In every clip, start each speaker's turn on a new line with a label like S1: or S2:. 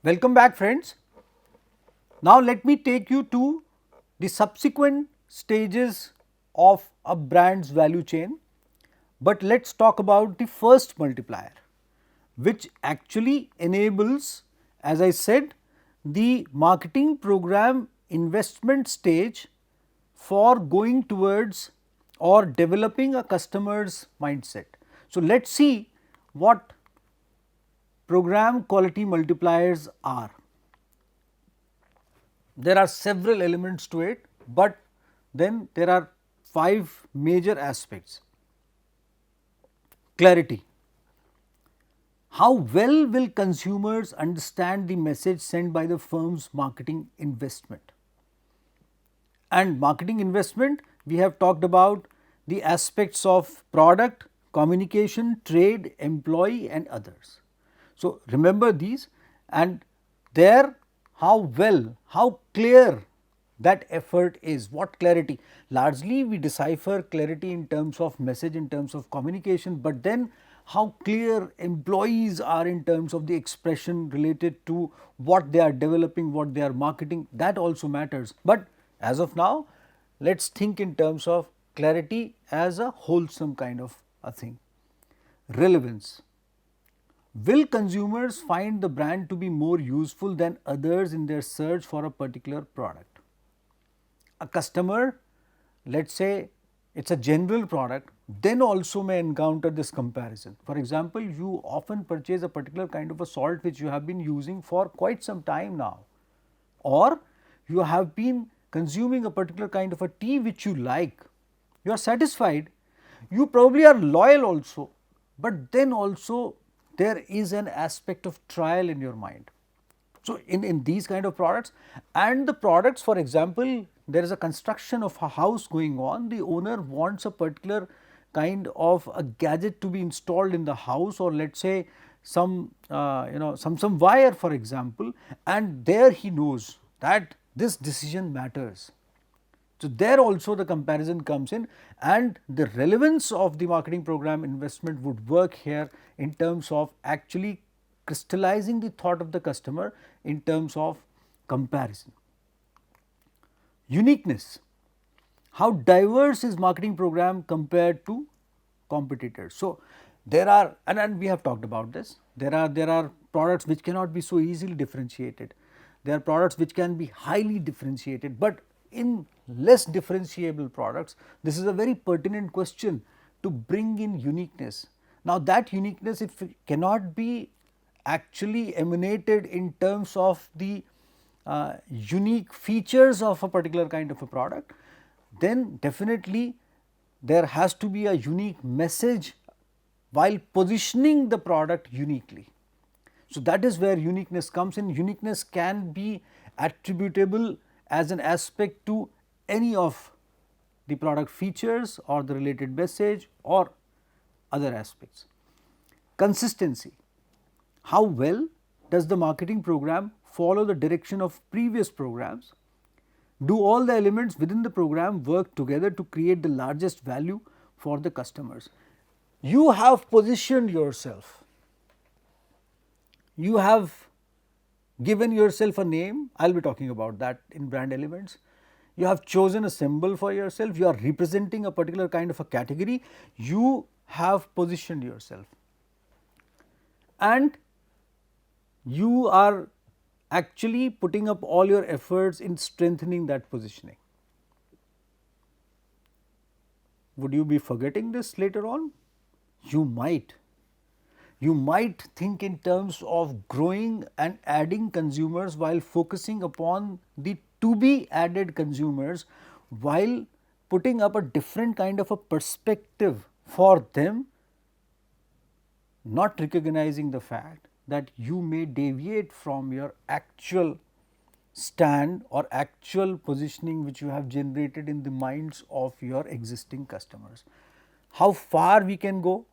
S1: Welcome back, friends. Now let me take you to the subsequent stages of a brand's value chain, but let's talk about the first multiplier, which actually enables, as I said, the marketing program investment stage for going towards or developing a customer's mindset. So let's see what program quality multipliers are. There are several elements to it, but then there are 5 major aspects. Clarity. How well will consumers understand the message sent by the firm's marketing investment? And marketing investment, we have talked about the aspects of product, communication, trade, employee and others. So, remember these, and there how well, how clear that effort is, what clarity. Largely we decipher clarity in terms of message, in terms of communication, but then how clear employees are in terms of the expression related to what they are developing, what they are marketing, that also matters. But as of now, let us think in terms of clarity as a wholesome kind of a thing. Relevance. Will consumers find the brand to be more useful than others in their search for a particular product? A customer, let us say it is a general product, then also may encounter this comparison. For example, you often purchase a particular kind of a salt which you have been using for quite some time now, or you have been consuming a particular kind of a tea which you like, you are satisfied, you probably are loyal also, but then also there is an aspect of trial in your mind. So, in these kind of products, and the products, for example, there is a construction of a house going on, the owner wants a particular kind of a gadget to be installed in the house, or let us say some some wire for example, and there he knows that this decision matters. So, there also the comparison comes in, and the relevance of the marketing program investment would work here in terms of actually crystallizing the thought of the customer in terms of comparison. Uniqueness. How diverse is marketing program compared to competitors? So, there are, and we have talked about this, there are products which cannot be so easily differentiated. There are products which can be highly differentiated, but in less differentiable products, this is a very pertinent question to bring in uniqueness. Now, that uniqueness, if it cannot be actually emanated in terms of the unique features of a particular kind of a product, then definitely there has to be a unique message while positioning the product uniquely. So, that is where uniqueness comes in. Uniqueness can be attributable as an aspect to any of the product features or the related message or other aspects. Consistency. How well does the marketing program follow the direction of previous programs? Do all the elements within the program work together to create the largest value for the customers? You have positioned yourself, you have given yourself a name, I will be talking about that in brand elements. You have chosen a symbol for yourself, you are representing a particular kind of a category, you have positioned yourself, and you are actually putting up all your efforts in strengthening that positioning. Would you be forgetting this later on? You might. You might think in terms of growing and adding consumers while focusing upon the to be added consumers, while putting up a different kind of a perspective for them, not recognizing the fact that you may deviate from your actual stand or actual positioning which you have generated in the minds of your existing customers. How far we can go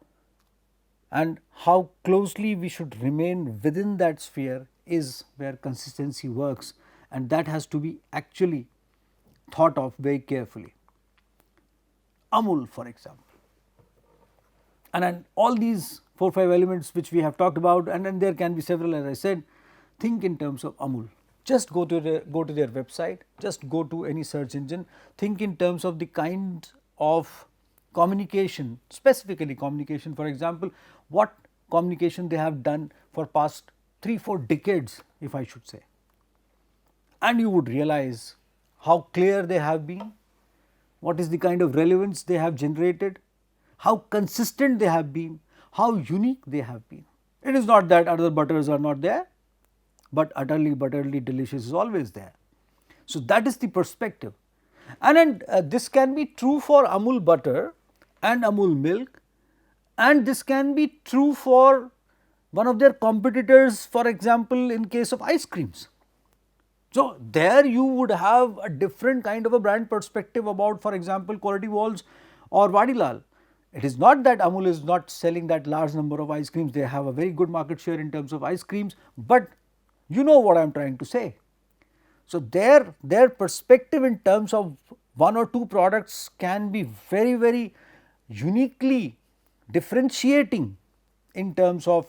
S1: and how closely we should remain within that sphere is where consistency works, and that has to be actually thought of very carefully. Amul, for example, and all these 4-5 elements which we have talked about, and then there can be several, as I said, think in terms of Amul. Just go to their website, just go to any search engine, think in terms of the kind of communication, specifically communication, for example, what communication they have done for past 3-4 decades, if I should say. And you would realize how clear they have been, what is the kind of relevance they have generated, how consistent they have been, how unique they have been. It is not that other butters are not there, but utterly delicious is always there. So, that is the perspective. And this can be true for Amul butter and Amul milk, and this can be true for one of their competitors, for example, in case of ice creams. So, there you would have a different kind of a brand perspective about, for example, Quality Walls or Vadilal. It is not that Amul is not selling that large number of ice creams, they have a very good market share in terms of ice creams, but you know what I am trying to say. So, their perspective in terms of one or two products can be very uniquely differentiating in terms of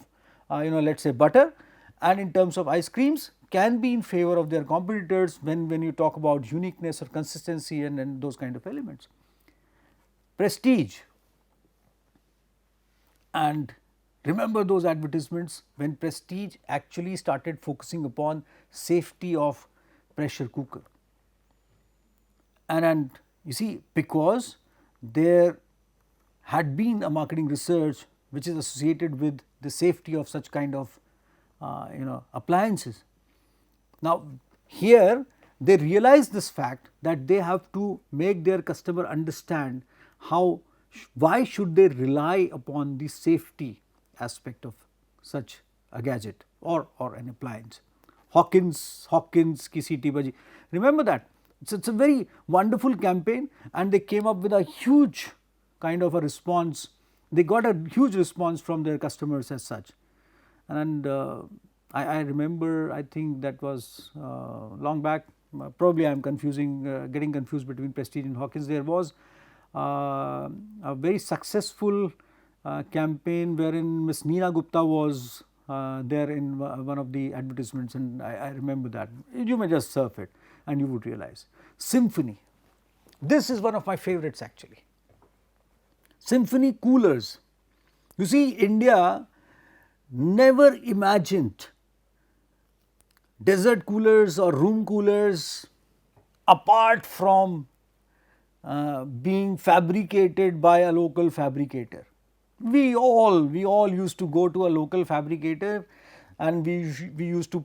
S1: let us say butter, and in terms of ice creams can be in favor of their competitors when you talk about uniqueness or consistency and those kind of elements. Prestige, and remember those advertisements when Prestige actually started focusing upon safety of pressure cooker. And you see, because there had been a marketing research which is associated with the safety of such kind of appliances. Now, here they realize this fact that they have to make their customer understand why should they rely upon the safety aspect of such a gadget or an appliance. Hawkins ki Seeti Baji, remember that, it is a very wonderful campaign, and they came up with a huge kind of a response, they got a huge response from their customers as such. And I remember, I think that was long back, probably I am getting confused between Prestige and Hawkins. There was a very successful campaign wherein Miss Neena Gupta was there in one of the advertisements, and I remember that. You may just surf it and you would realize. Symphony, this is one of my favorites actually. Symphony coolers. You see, India never imagined desert coolers or room coolers apart from being fabricated by a local fabricator. We all used to go to a local fabricator, and we used to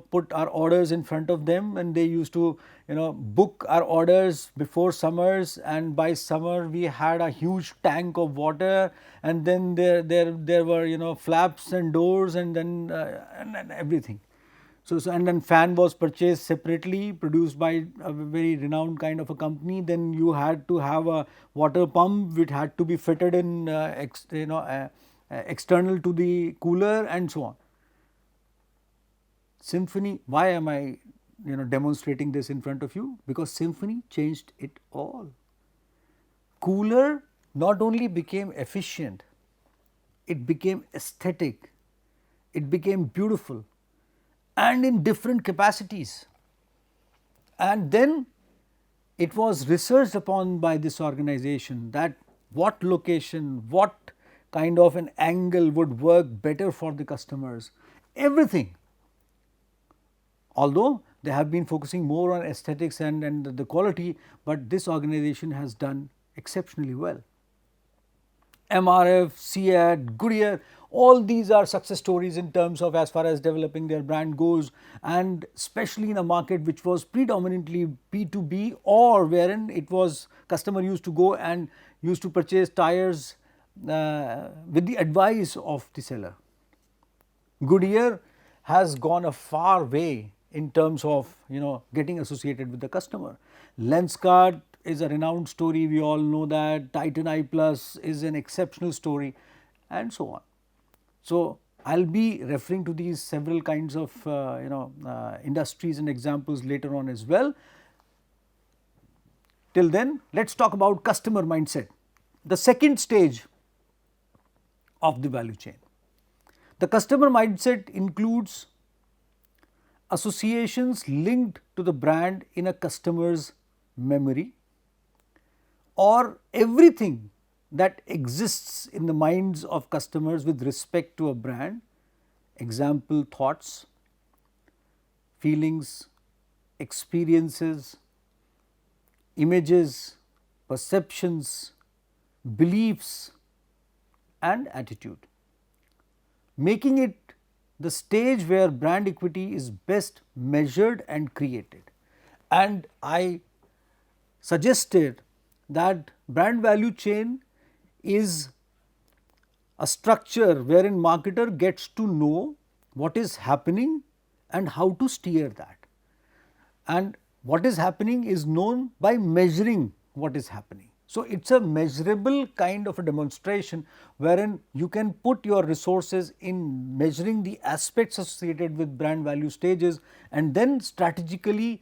S1: put our orders in front of them, and they used to book our orders before summers, and by summer we had a huge tank of water, and then there were flaps and doors, and then and everything. So and then fan was purchased separately, produced by a very renowned kind of a company. Then you had to have a water pump which had to be fitted in external to the cooler and so on. Symphony, why am I demonstrating this in front of you? Because Symphony changed it all. Cooler not only became efficient, it became aesthetic, it became beautiful, and in different capacities. And then it was researched upon by this organization that what location, what kind of an angle would work better for the customers, everything. Although they have been focusing more on aesthetics and the quality, but this organization has done exceptionally well. MRF, CAD, Goodyear, all these are success stories in terms of as far as developing their brand goes, and especially in a market which was predominantly B2B, or wherein it was customer used to go and used to purchase tires with the advice of the seller. Goodyear has gone a far way in terms of getting associated with the customer. Lenskart is a renowned story, we all know that. Titan I Plus is an exceptional story, and so on. So, I will be referring to these several kinds of industries and examples later on as well. Till then, let us talk about customer mindset, the second stage of the value chain. The customer mindset includes associations linked to the brand in a customer's memory, or everything that exists in the minds of customers with respect to a brand, example thoughts, feelings, experiences, images, perceptions, beliefs and attitude, making it the stage where brand equity is best measured and created. And I suggested that brand value chain is a structure wherein marketer gets to know what is happening and how to steer that. And what is happening is known by measuring what is happening. So, it is a measurable kind of a demonstration wherein you can put your resources in measuring the aspects associated with brand value stages and then strategically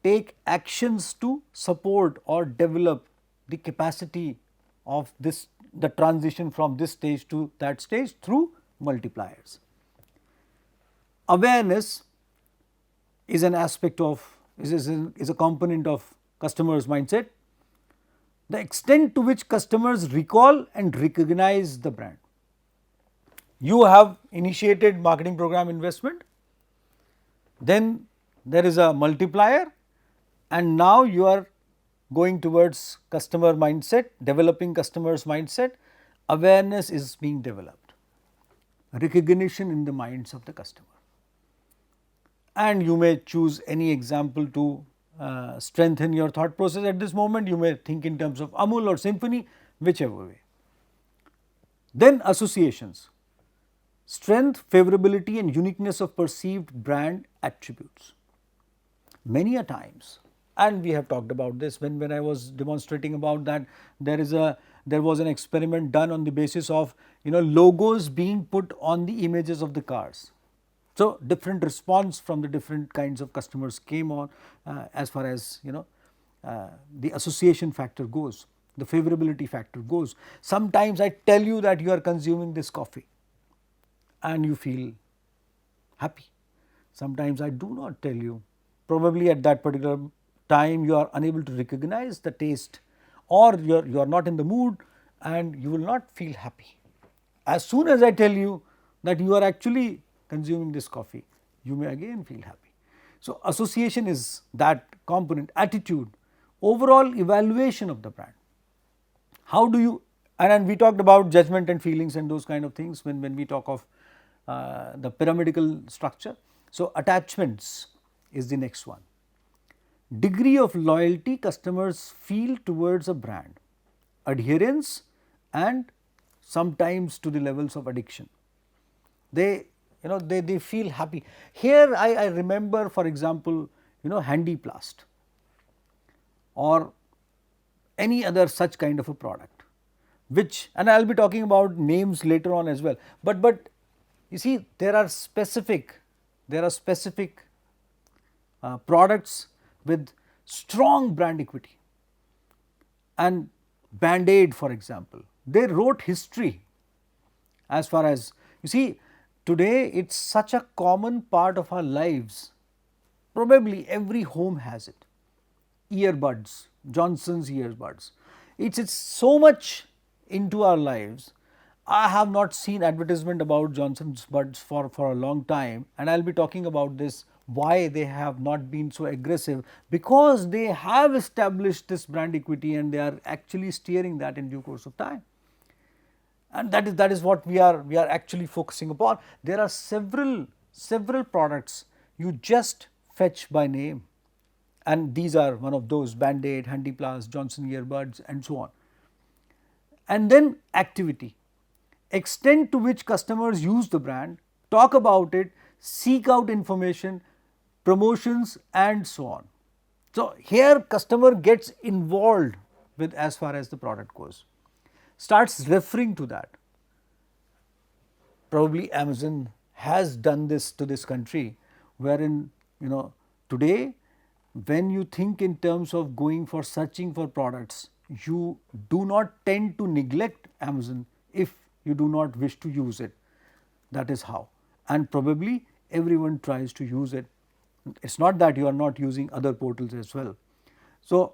S1: take actions to support or develop the capacity of this, the transition from this stage to that stage through multipliers. Awareness is an aspect of, is a component of customers' mindset. The extent to which customers recall and recognize the brand. You have initiated marketing program investment, then there is a multiplier, and now you are going towards customer mindset, developing customers mindset, awareness is being developed, recognition in the minds of the customer. And you may choose any example to strengthen your thought process at this moment. You may think in terms of Amul or Symphony, whichever way. Then associations, strength, favorability and uniqueness of perceived brand attributes. Many a times, and we have talked about this when I was demonstrating about that, there was an experiment done on the basis of logos being put on the images of the cars. So, different response from the different kinds of customers came on as far as the association factor goes, the favorability factor goes. Sometimes I tell you that you are consuming this coffee and you feel happy. Sometimes I do not tell you, probably at that particular time you are unable to recognize the taste, or you are not in the mood and you will not feel happy. As soon as I tell you that you are actually consuming this coffee, you may again feel happy. So, association is that component, attitude, overall evaluation of the brand. How do you, and we talked about judgment and feelings and those kind of things when we talk of the pyramidal structure. So, attachments is the next one. Degree of loyalty customers feel towards a brand, adherence and sometimes to the levels of addiction. They feel happy. Here I remember, for example, Handyplast or any other such kind of a product, which, and I will be talking about names later on as well, but you see there are specific products with strong brand equity. And Band-Aid, for example, they wrote history as far as, you see, today it is such a common part of our lives, probably every home has it. Earbuds, Johnson's earbuds, it's so much into our lives. I have not seen advertisement about Johnson's buds for a long time, and I will be talking about this, why they have not been so aggressive, because they have established this brand equity and they are actually steering that in due course of time. And that is what we are actually focusing upon. There are several products you just fetch by name, and these are one of those: Band-Aid, Handyplast, Johnson earbuds and so on. And then activity, extent to which customers use the brand, talk about it, seek out information, promotions and so on. So, here customer gets involved with as far as the product goes, starts referring to that. Probably Amazon has done this to this country, wherein today when you think in terms of going for searching for products, you do not tend to neglect Amazon if you do not wish to use it. That is how, and probably everyone tries to use it It's not that you are not using other portals as well. So,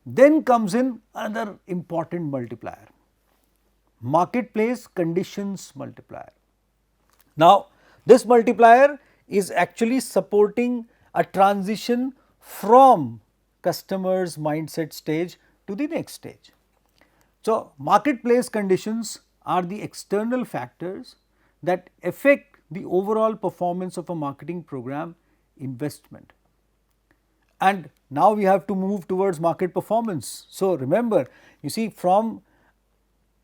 S1: then comes in another important multiplier, marketplace conditions multiplier. Now, this multiplier is actually supporting a transition from customer's mindset stage to the next stage. So, marketplace conditions are the external factors that affect the overall performance of a marketing program investment. And now we have to move towards market performance. So, remember, you see, from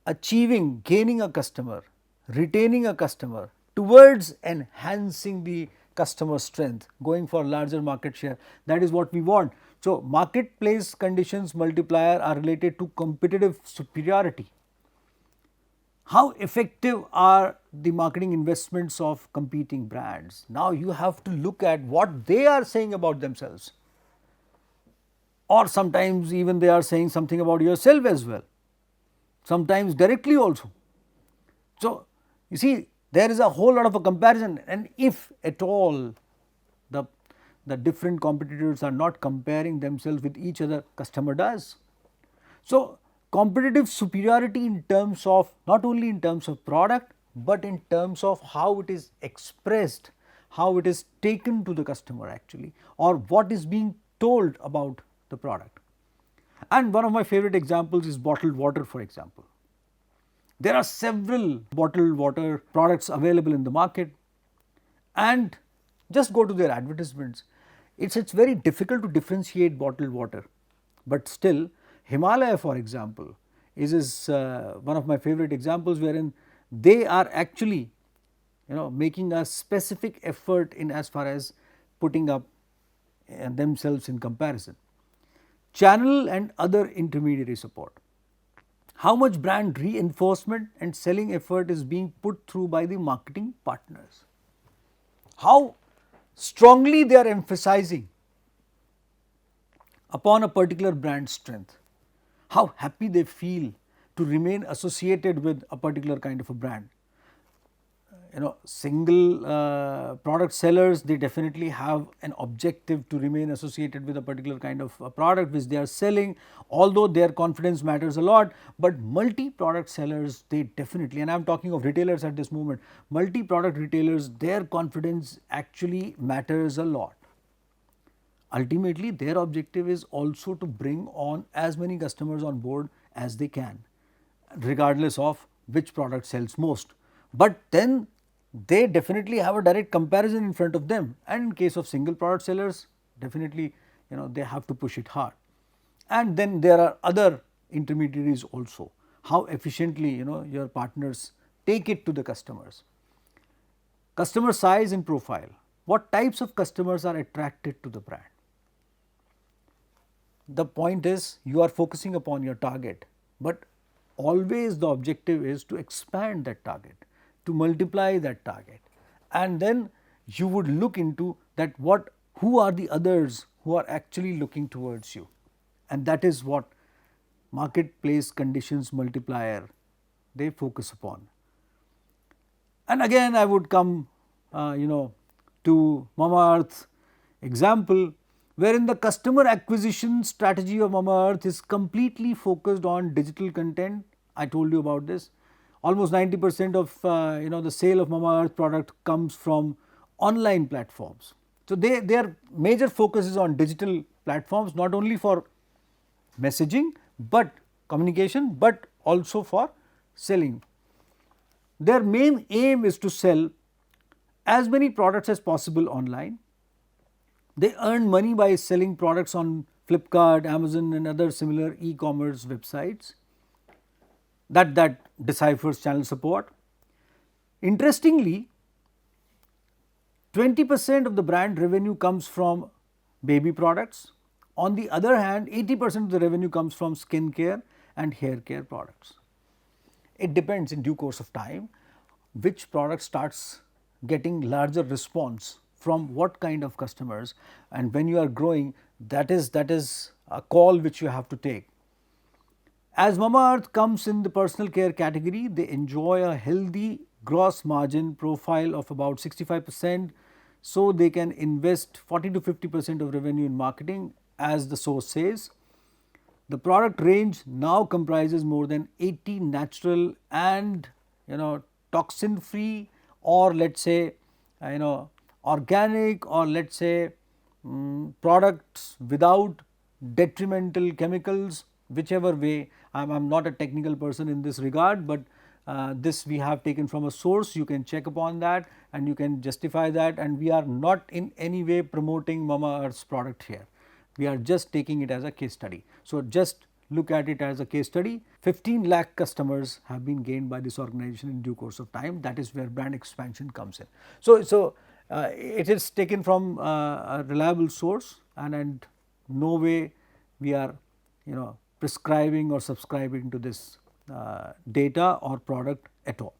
S1: achieving, gaining a customer, retaining a customer, towards enhancing the customer strength, going for larger market share, that is what we want. So, marketplace conditions multiplier are related to competitive superiority. How effective are the marketing investments of competing brands? Now you have to look at what they are saying about themselves, or sometimes even they are saying something about yourself as well, sometimes directly also. So, you see, there is a whole lot of a comparison, and if at all the, the different competitors are not comparing themselves with each other, customer does. So, competitive superiority in terms of, not only in terms of product, but in terms of how it is expressed, how it is taken to the customer actually, or what is being told about the product. And one of my favorite examples is bottled water, for example. There are several bottled water products available in the market, and just go to their advertisements. It's very difficult to differentiate bottled water, but still Himalaya, for example, is one of my favorite examples, wherein they are actually making a specific effort in as far as putting up themselves in comparison. Channel and other intermediary support. How much brand reinforcement and selling effort is being put through by the marketing partners? How strongly they are emphasizing upon a particular brand strength? How happy they feel to remain associated with a particular kind of a brand? Single product sellers, they definitely have an objective to remain associated with a particular kind of a product which they are selling, although their confidence matters a lot. But multi-product sellers, they definitely, and I am talking of retailers at this moment, multi-product retailers, their confidence actually matters a lot. Ultimately, their objective is also to bring on as many customers on board as they can, regardless of which product sells most. But then they definitely have a direct comparison in front of them, and in case of single product sellers, definitely they have to push it hard. And then there are other intermediaries also, how efficiently your partners take it to the customers. Customer size and profile, what types of customers are attracted to the brand? The point is, you are focusing upon your target, but always the objective is to expand that target, to multiply that target, and then you would look into that who are the others who are actually looking towards you, and that is what marketplace conditions multiplier, they focus upon. And again I would come to Mamaearth example, wherein the customer acquisition strategy of Mamaearth is completely focused on digital content. I told you about this. Almost 90% of the sale of Mamaearth product comes from online platforms. So their major focus is on digital platforms, not only for messaging but communication, but also for selling. Their main aim is to sell as many products as possible online. They earn money by selling products on Flipkart, Amazon and other similar e-commerce websites that deciphers channel support. Interestingly, 20% of the brand revenue comes from baby products. On the other hand, 80% of the revenue comes from skin care and hair care products. It depends in due course of time which product starts getting larger response from what kind of customers, and when you are growing, that is a call which you have to take. As Mamaearth comes in the personal care category, they enjoy a healthy gross margin profile of about 65%. so they can invest 40 to 50% of revenue in marketing, as the source says. The product range now comprises more than 80 natural and toxin free, or let us say organic, or let us say products without detrimental chemicals, whichever way. I am not a technical person in this regard, but this we have taken from a source. You can check upon that and you can justify that, and we are not in any way promoting Mamaearth's product here. We are just taking it as a case study. So, just look at it as a case study. 15 lakh customers have been gained by this organization in due course of time. That is where brand expansion comes in. So, it is taken from a reliable source, and no way we are prescribing or subscribing to this data or product at all.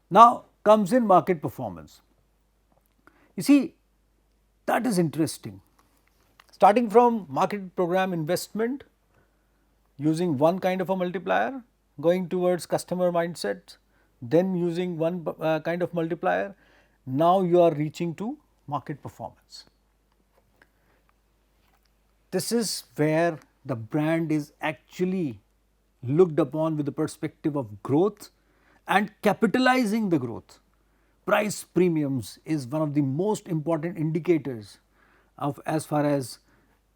S1: Now comes in market performance. You see, that is interesting. Starting from market program investment, using one kind of a multiplier, going towards customer mindset, then using one kind of multiplier, now you are reaching to market performance. This is where the brand is actually looked upon with the perspective of growth and capitalizing the growth. Price premiums is one of the most important indicators of as far as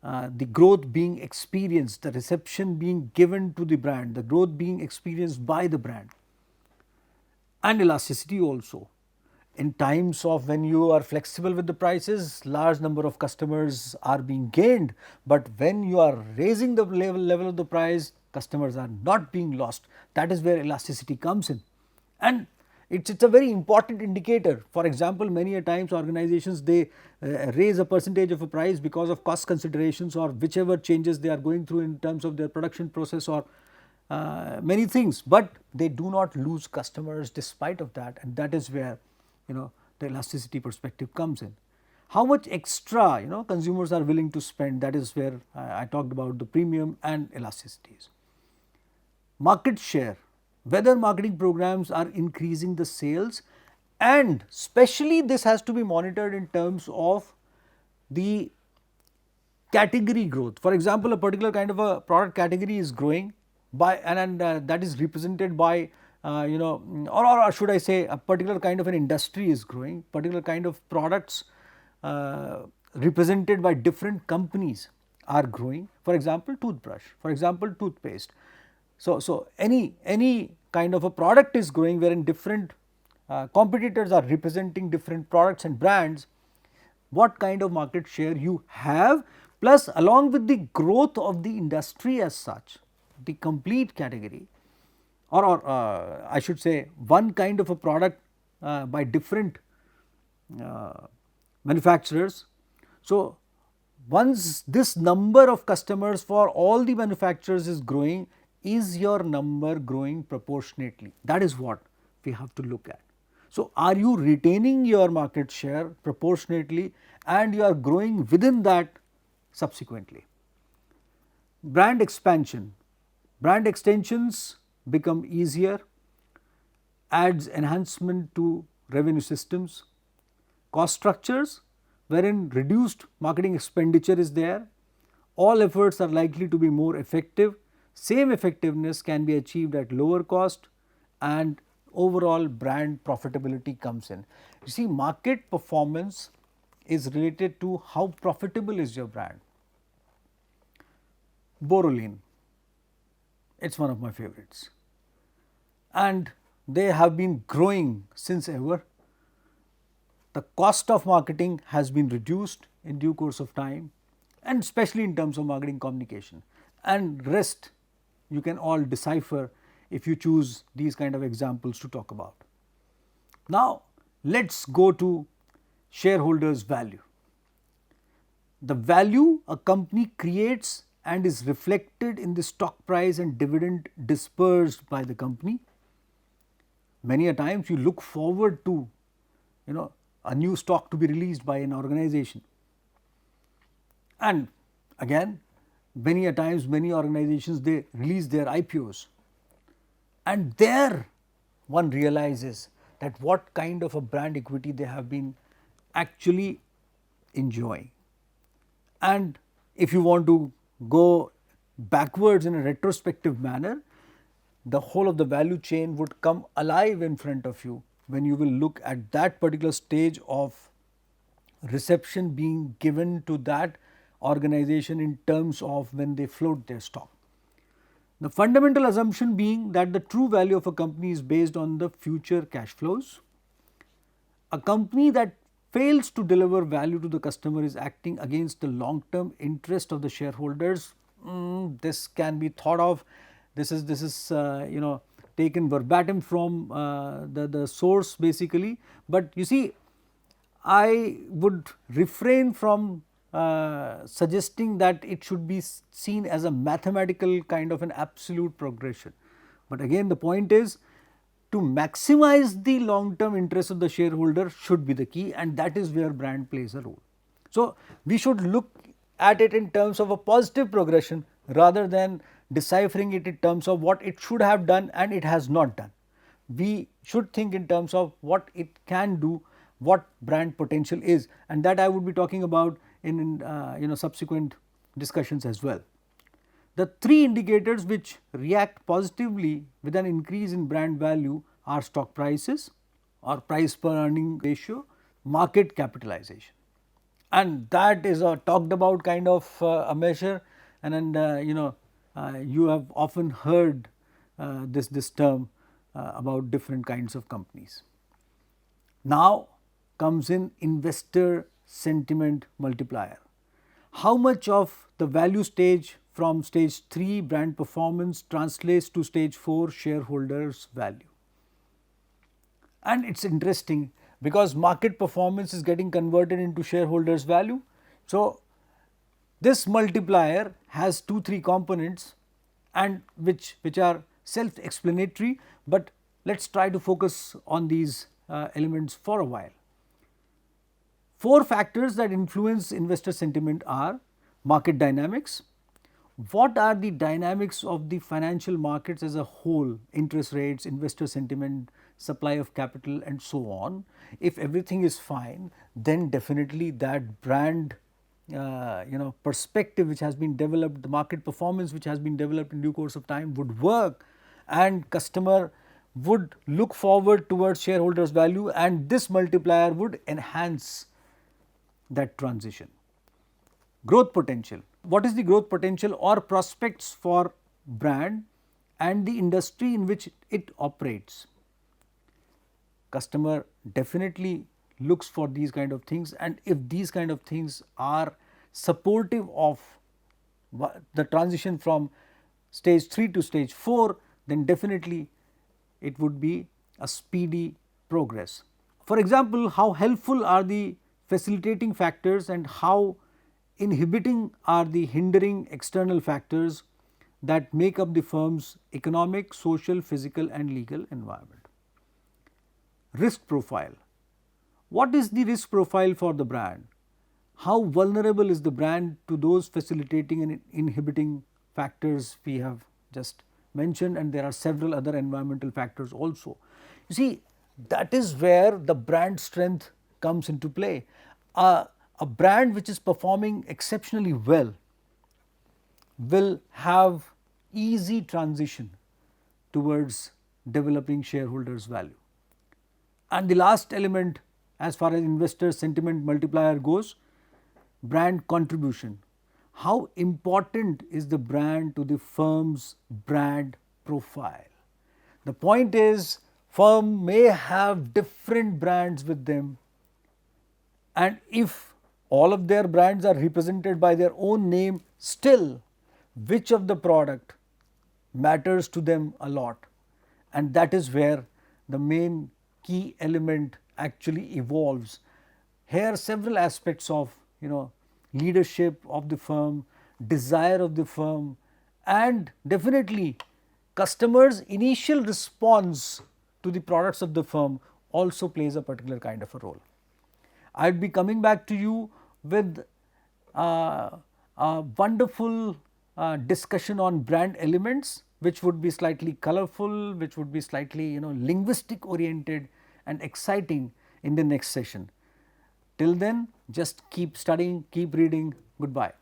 S1: the growth being experienced, the reception being given to the brand, the growth being experienced by the brand, and elasticity also. In times of when you are flexible with the prices, large number of customers are being gained, but when you are raising the level of the price, customers are not being lost. That is where elasticity comes in, and it's a very important indicator. For example, many a times organizations, they raise a percentage of a price because of cost considerations or whichever changes they are going through in terms of their production process or many things, but they do not lose customers despite of that, and that is where the elasticity perspective comes in. How much extra consumers are willing to spend, that is where I talked about the premium and elasticities. Market share, whether marketing programs are increasing the sales, and especially this has to be monitored in terms of the category growth. For example, a particular kind of a product category is growing by, and that is represented by or should I say a particular kind of an industry is growing, particular kind of products represented by different companies are growing. For example, toothbrush, for example, toothpaste. So any kind of a product is growing wherein different competitors are representing different products and brands. What kind of market share you have, plus along with the growth of the industry as such, the complete category, or I should say one kind of a product by different manufacturers. So, once this number of customers for all the manufacturers is growing, is your number growing proportionately? That is what we have to look at. So, are you retaining your market share proportionately and you are growing within that subsequently? Brand expansion, brand extensions become easier, adds enhancement to revenue systems, cost structures wherein reduced marketing expenditure is there, all efforts are likely to be more effective, same effectiveness can be achieved at lower cost, and overall brand profitability comes in. You see, market performance is related to how profitable is your brand. Borolene, it is one of my favorites, and they have been growing since ever. The cost of marketing has been reduced in due course of time, and especially in terms of marketing communication, and rest you can all decipher if you choose these kind of examples to talk about. Now let us go to shareholders' value. The value a company creates and is reflected in the stock price and dividend dispersed by the company. Many a times you look forward to a new stock to be released by an organization, and again many a times many organizations, they release their IPOs, and there one realizes that what kind of a brand equity they have been actually enjoying. And if you want to go backwards in a retrospective manner, the whole of the value chain would come alive in front of you when you will look at that particular stage of reception being given to that organization in terms of when they float their stock. The fundamental assumption being that the true value of a company is based on the future cash flows. A company that fails to deliver value to the customer is acting against the long term interest of the shareholders. This can be thought of, this is taken verbatim from the source basically, but you see, I would refrain from suggesting that it should be seen as a mathematical kind of an absolute progression. But again, the point is, to maximize the long term interest of the shareholder should be the key, and that is where brand plays a role. So, we should look at it in terms of a positive progression rather than deciphering it in terms of what it should have done and it has not done. We should think in terms of what it can do, what brand potential is, and that I would be talking about in subsequent discussions as well. The three indicators which react positively with an increase in brand value are stock prices or price per earning ratio, market capitalization, and that is a talked about kind of a measure, and you have often heard this term about different kinds of companies. Now comes in investor sentiment multiplier. How much of the value stage from stage 3 brand performance translates to stage 4 shareholders value? And it is interesting because market performance is getting converted into shareholders value. So, this multiplier has 2-3 components and which are self explanatory, but let us try to focus on these elements for a while. 4 factors that influence investor sentiment are market dynamics. What are the dynamics of the financial markets as a whole, interest rates, investor sentiment, supply of capital and so on. If everything is fine, then definitely that brand perspective which has been developed, the market performance which has been developed in due course of time would work, and customer would look forward towards shareholders value, and this multiplier would enhance that transition. Growth potential. What is the growth potential or prospects for brand and the industry in which it operates? Customer definitely looks for these kind of things, and if these kind of things are supportive of the transition from stage 3 to stage 4, then definitely it would be a speedy progress. For example, how helpful are the facilitating factors and how inhibiting are the hindering external factors that make up the firm's economic, social, physical and legal environment. Risk profile. What is the risk profile for the brand? How vulnerable is the brand to those facilitating and inhibiting factors we have just mentioned, and there are several other environmental factors also. You see, that is where the brand strength comes into play. A brand which is performing exceptionally well will have easy transition towards developing shareholders value. And the last element as far as investor sentiment multiplier goes, brand contribution. How important is the brand to the firm's brand profile? The point is, firm may have different brands with them, and if all of their brands are represented by their own name, still which of the product matters to them a lot, and that is where the main key element actually evolves. Here several aspects of leadership of the firm, desire of the firm, and definitely customers' initial response to the products of the firm also plays a particular kind of a role. I would be coming back to you with a wonderful discussion on brand elements, which would be slightly colorful, which would be slightly linguistic oriented and exciting in the next session. Till then, just keep studying, keep reading. Goodbye.